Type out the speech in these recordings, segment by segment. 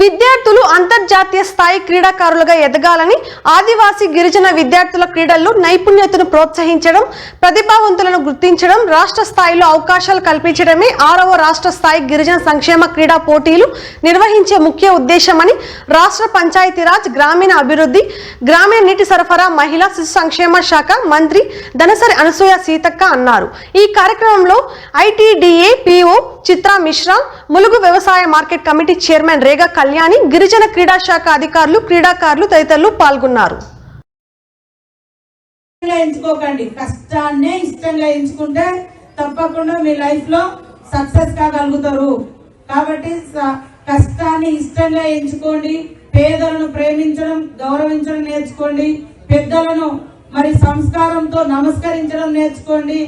విద్యార్థులు అంతర్జాతీయ స్థాయి క్రీడాకారులుగా ఎదగాలని, ఆదివాసీ గిరిజన విద్యార్థుల క్రీడల్లో నైపుణ్యతను ప్రోత్సహించడం, ప్రతిభావంతులను గుర్తించడం, రాష్ట్ర స్థాయిలో అవకాశాలు కల్పించడమే 6వ రాష్ట్ర స్థాయి గిరిజన సంక్షేమ క్రీడా పోటీలు నిర్వహించే ముఖ్య ఉద్దేశమని రాష్ట్ర పంచాయతీరాజ్, గ్రామీణ అభివృద్ధి, గ్రామీణ నీటి సరఫరా, మహిళా శిశు సంక్షేమ శాఖ మంత్రి దనసరి అనసూయ సీతక్క అన్నారు. ఈ కార్యక్రమంలో ఐటీడీఏ పీఓ చిత్రా మిశ్రా, ములుగు వ్యవసాయ market committee chairman Rega Kalyani, గిరిజన క్రీడా శాఖ అధికారులు, క్రీడాకారులు తదితరులు పాల్గొన్నారు. ఎంచుకోకండి, కష్టాన్నే ఇష్టంగా ఎంచుకుంటే తప్పకుండా మీ లైఫ్ లో సక్సెస్ కాగలుగుతారు. కాబట్టి కష్టాన్ని ఇష్టంగా ఎంచుకోండి, పేదలను ప్రేమించడం, గౌరవించడం నేర్చుకోండి, పెద్దలను మరి సంస్కారంతో నమస్కరించడం నేర్చుకోండి.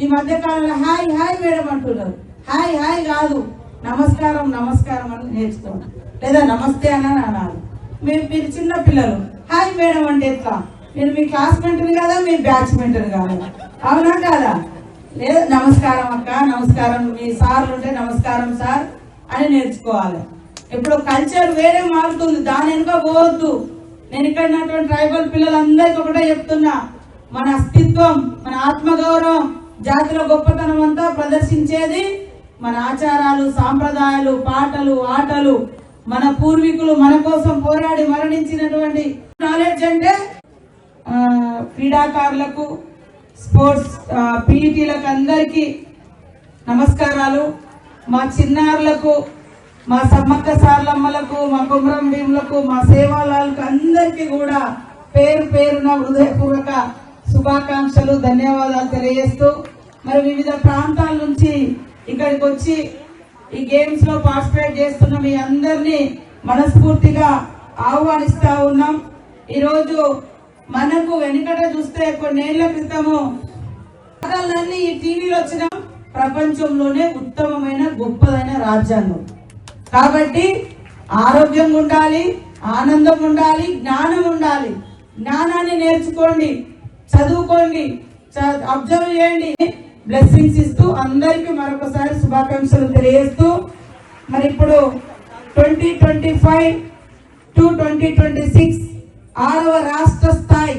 ఈ మధ్య కాలంలో హాయ్ హాయ్ మేడం అంటున్నారు. హాయ్ హాయ్ కాదు, నమస్కారం నమస్కారం అని నేర్చుకోండి, లేదా నమస్తే అని అనాలి. మీరు చిన్న పిల్లలు హాయ్ మేడం అంటే ఎట్లా? మీరు మీ క్లాస్మేట్ని కదా, మీ బ్యాచ్మేట్ని కాదా? అవునా కాదా? లేదా నమస్కారం అక్క, నమస్కారం, మీ సార్లు ఉంటే నమస్కారం సార్ అని నేర్చుకోవాలి. ఇప్పుడు కల్చర్ వేరే మారుతుంది, దాని వెనుక పోవద్దు. నేను ఇక్కడ ఉన్నటువంటి ట్రైబల్ పిల్లలందరికీ ఒకటే చెప్తున్నా, మన అస్తిత్వం, మన ఆత్మగౌరవం, జాతిలో గొప్పతనం అంతా ప్రదర్శించేది మన ఆచారాలు, సాంప్రదాయాలు, పాటలు, ఆటలు, మన పూర్వీకులు మన కోసం పోరాడి మరణించినటువంటి నాలెడ్జ్. అంటే క్రీడాకారులకు, స్పోర్ట్స్ పీఈటీలకు అందరికీ నమస్కారాలు. మా చిన్నారులకు, మా సమ్మక్క సార్లమ్మలకు, మా కుమరం భీములకు, మా సేవాలకు అందరికీ కూడా పేరు పేరున హృదయపూర్వక శుభాకాంక్షలు, ధన్యవాదాలు తెలియజేస్తూ, మరి వివిధ ప్రాంతాల నుంచి ఇక్కడికి వచ్చి ఈ గేమ్స్ లో పార్టిసిపేట్ చేస్తున్న మీ అందరినీ మనస్ఫూర్తిగా ఆహ్వానిస్తా ఉన్నాం. ఈరోజు మనకు వెనుకట చూస్తే కొన్నేళ్ల క్రితము ఈ టీవీలో వచ్చిన ప్రపంచంలోనే ఉత్తమమైన గొప్పదైన రాజ్యాంగం. కాబట్టి ఆరోగ్యంగా ఉండాలి, ఆనందం ఉండాలి, జ్ఞానం ఉండాలి. జ్ఞానాన్ని నేర్చుకోండి, చదువుకోండి, అబ్జర్వ్ చేయండి. బ్లెస్సింగ్స్ ఇస్తూ అందరికీ మరొకసారి శుభాకాంక్షలు తెలియజేస్తూ, మరి ఇప్పుడు 2025 to 2026 6వ రాష్ట్ర స్థాయి